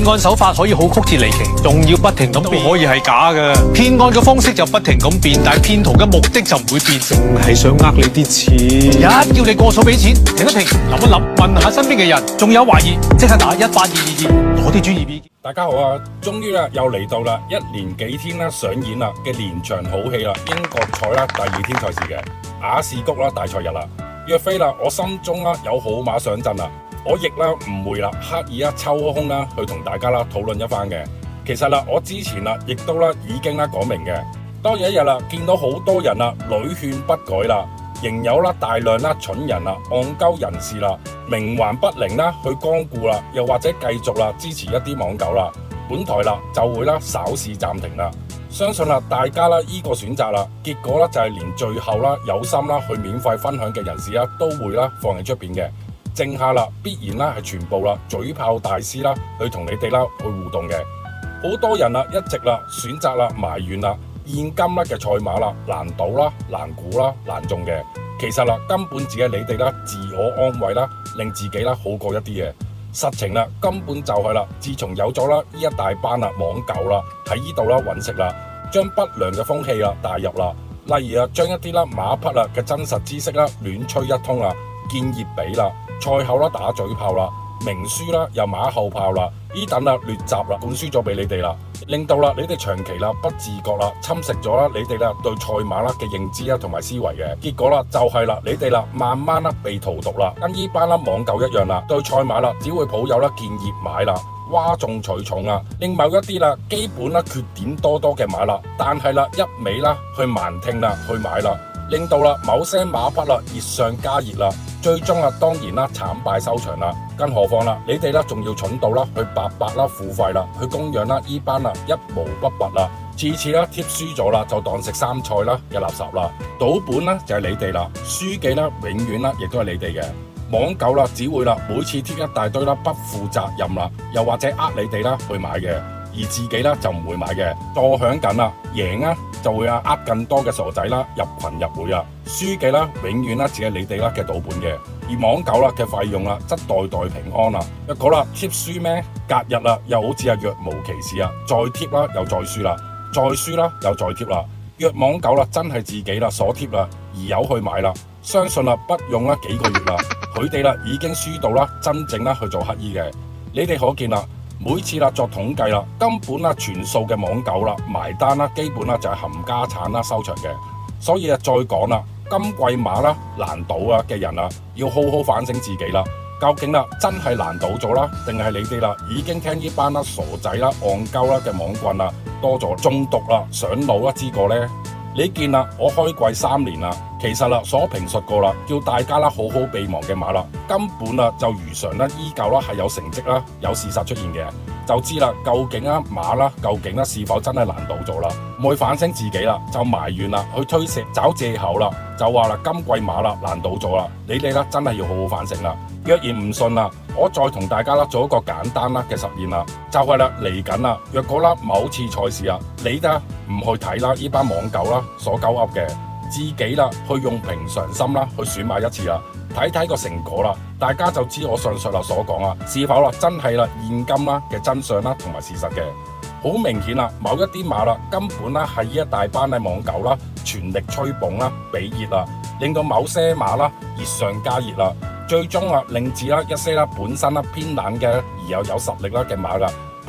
騙案手法可以好曲折離奇，仲要不停咁變，可以係假嘅。騙案嘅方式就不停咁變，但係騙徒嘅目的就唔會變，淨係想呃你啲錢。一叫你過數俾錢，停一停，諗一諗，問下身邊嘅人，仲有懷疑，即刻打1822攞啲專業意見。大家好啊！終於又嚟到啦，一連幾天上演啦嘅連場好戲啦，英國賽啦第2天賽事嘅雅士谷啦大賽日啦，若非啦我心中有好馬上陣啦，我亦唔會刻意抽空去同大家討論一番嘅。其實我之前亦都已經講明嘅，當有一日見到好多人屢勸不改啦，仍有大量蠢人戇鳩人士冥頑不靈去光顧啦，又或者繼續支持一啲網狗啦，本台就會稍事暫停啦。相信大家依個選擇啦，結果就係連最後有心去免費分享嘅人士都會放喺出邊嘅，剩下必然係全部嘴炮大師去同你哋去互動嘅。好多人一直選擇埋怨現今嘅賽馬難賭難估難中嘅，其實根本只係你哋自我安慰令自己好過一啲嘅。實情根本就係自從有咗呢一大班網狗喺呢度揾食將不良嘅風氣帶入例如將一啲馬匹嘅真實知識亂吹一通見熱比賽後打嘴炮明書又馬後炮呢等劣習灌輸咗俾你哋令到你哋長期不自覺侵蝕咗你哋對賽馬嘅認知同埋思維嘅，結果就係你哋慢慢被荼毒跟呢班網狗一樣對賽馬只會抱有見熱買嘩眾取寵令某一啲基本缺點多嘅馬但係一味去盲聽去買令到某些馬匹熱上加熱最終當然慘敗收場更何況你哋仲要蠢到去白付費去供養呢班一毛不拔次次貼輸咗就當食生菜嘅垃圾賭本就係你哋輸記永遠亦都係你哋嘅。網狗只會每次貼一大堆不負責任又或者你哋去買嘅，而自己就唔會買嘅，坐享緊贏就會更多嘅傻仔入群入會輸嘅永遠只係你哋嘅賭本嘅，而網狗嘅費用則代代平安若果貼輸咩，隔日又好似若無其事再貼又再輸再輸又再貼若網狗真係自己所貼而有去買相信不用幾個月佢哋已經輸到真正去做乞衣嘅。你哋可見每次作統計根本全數嘅網狗埋單基本就係冚家產收場嘅。所以再講今季馬難賭嘅人要好好反省自己究竟真係難賭咗定係你哋已經聽呢班傻仔戇鳩嘅網棍多咗中毒上腦之過呢？你見我開季3年其實所評述過叫大家好好備忘嘅馬根本就如常依舊係有成績有事實出現嘅，就知究竟馬究竟是否真係難倒咗唔去反省自己就埋怨去推卸找借口就話今季馬難倒咗你哋真係要好好反省若然唔信我再同大家做一個簡單嘅實驗就係嚟緊若果某次賽事你唔去睇呢班網狗所鳩噏嘅，自己去用平常心去選買一次睇睇個成果大家就知我上述所講是否真係現今嘅真相同埋事實嘅。好明顯某一啲馬根本係一大班網狗全力吹捧比熱令到某些馬熱上加熱最終令至一些本身偏冷嘅而又有實力嘅馬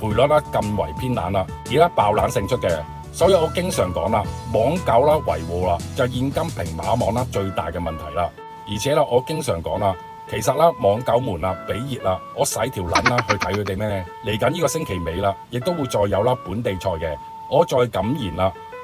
賠率更為偏冷而爆冷勝出嘅。所以我經常講網狗維護就現今平馬網最大嘅問題而且我經常講其實網狗們比熱我使條撚去睇佢哋咩？嚟緊呢個星期尾亦都會再有本地賽嘅。我再敢言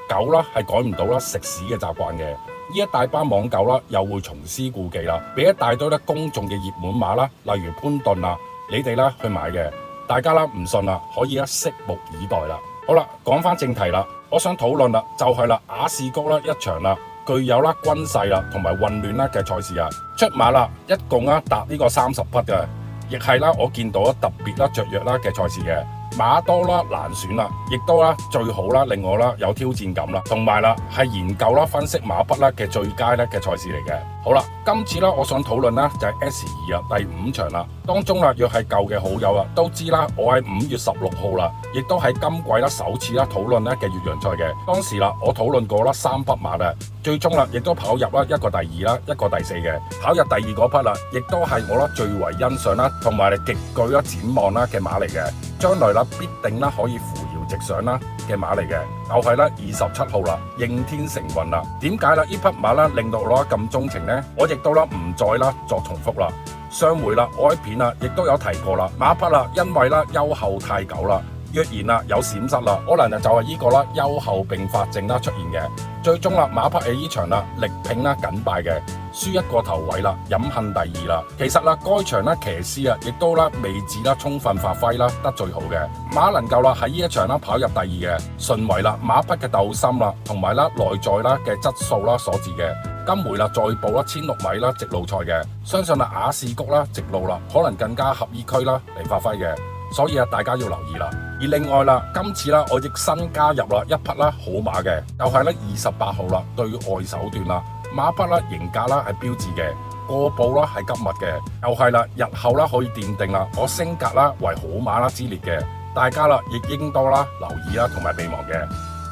狗係改唔到食屎嘅習慣嘅。呢一大班網狗又會重施故技俾一大堆公眾嘅熱門馬例如潘頓你哋去買嘅。大家唔信可以拭目以待好啦，講翻正題我想討論就係雅士谷一場具有軍勢同埋混亂嘅賽事出馬一共達呢個30匹嘅，亦係我見到特別雀躍嘅賽事嘅。馬多難選亦都最好令我有挑戰感同埋係研究分析馬匹嘅最佳嘅賽事嚟嘅。好啦，今次我想討論就係 S2第5場當中啦，若係舊嘅好友啦，都知啦，我喺5月16號啦，亦都喺今季啦首次啦討論咧嘅越洋賽嘅。當時啦，我討論過啦3匹馬啦，最終啦亦都跑入啦一個第2啦，一個第4嘅。跑入第2嗰匹啦，亦都係我啦最為欣賞啦，同埋極具啦展望啦嘅馬嚟嘅。將來啦必定啦可以扶搖直上啦嘅馬嚟嘅，就係啦27號啦，應天成運啦。點解啦呢匹馬啦令到我咁鍾情呢？我亦都啦唔再啦作重複啦。上回啦，我喺片啦，亦都有提過啦。馬匹啦，因為啦休後太久啦，若然啦有閃失啦，可能就係呢個啦休後併發症啦出現嘅。最終啦，馬匹喺呢場啦力拼啦僅敗嘅，輸一個頭位啦，飲恨第2啦。其實啦，該場啦騎師啊，亦都啦未至啦充分發揮啦得最好嘅。馬能夠啦喺呢一場啦跑入第2嘅，純為啦馬匹嘅鬥心啦，同埋啦內在啦嘅質素啦所致嘅。今回啦再報啦1600米啦直路賽嘅，相信啦雅士谷啦直路啦可能更加合依區啦嚟發揮嘅，所以啊大家要留意啦。而另外啦，今次啦我亦新加入啦一匹啦好馬嘅，就係咧28號啦對外手段啦，馬匹啦型格啦係標誌嘅，過步啦係急密嘅，又係啦日後啦可以奠定啦我升格啦為好馬啦之列嘅，大家啦亦應多啦留意啦同埋備忘嘅。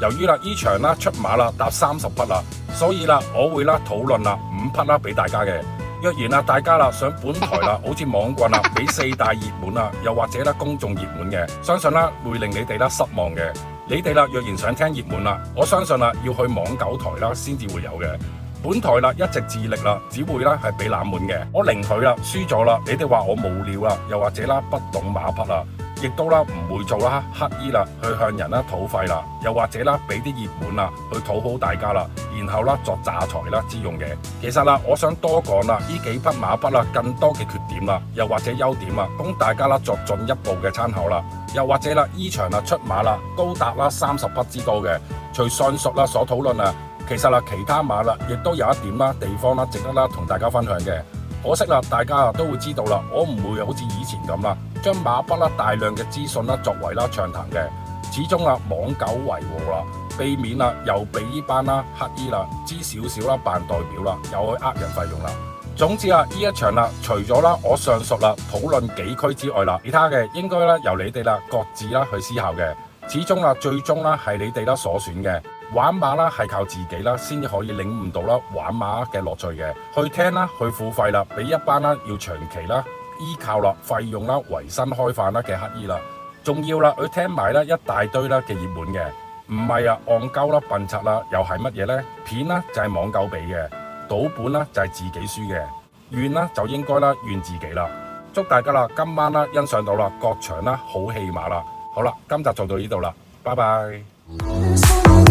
由於啦呢場啦出馬啦達30匹啦，所以啦我會啦討論啦5匹啦俾大家嘅。若然啦大家啦想本台啦好似網棍啦俾4大熱門啦，又或者啦公眾熱門嘅，相信啦會令你哋啦失望嘅。你哋啦若然想聽熱門啦，我相信啦要去網九台啦先至會有嘅。本台啦一直致力啦，只會啦係俾冷門嘅。我寧佢啦輸咗啦，你哋話我無聊啦，又或者啦不懂馬匹啦。亦都啦唔會做啦乞衣啦，去向人啦討費啦，又或者啦俾啲熱門啦去討好大家啦，然後啦作詐財啦之用嘅。其實啦，我想多講啦，呢幾匹馬匹啦更多嘅缺點啦，又或者優點啊，供大家啦作進一步嘅參考啦。又或者啦，呢場啦出馬啦高達啦30匹之多嘅，除上述啦所討論啊，其實啦其他馬啦亦都有一點啦地方啦值得啦同大家分享嘅。可惜啦，大家啊都會知道啦，我唔會好似以前咁啦，將馬匹啦大量嘅資訊啦作為啦暢談嘅，始終啦網久為禍啦，避免啦又俾呢班啦乞衣啦知少少啦扮代表啦，又去人費用啦。總之啊，呢一場啦，除咗啦我上述啦討論幾區之外啦，其他嘅應該啦由你哋啦各自啦去思考嘅，始終啦最終啦係你哋啦所選嘅。玩馬啦係靠自己啦，先至可以領悟到啦玩馬嘅樂趣嘅。去聽啦，去付費啦，俾一班啦要長期啦依靠啦費用啦維生開飯啦嘅乞衣啦，仲要啦去聽埋啦一大堆啦嘅熱門嘅，唔係啊戇鳩啦笨柒啦，又係乜嘢呢？片啦就係網狗俾嘅，賭本啦就係自己輸嘅，怨啦就應該啦怨自己啦。祝大家啦今晚啦欣賞到啦各場啦好戲馬啦。好啦，今集就到呢度啦，拜拜。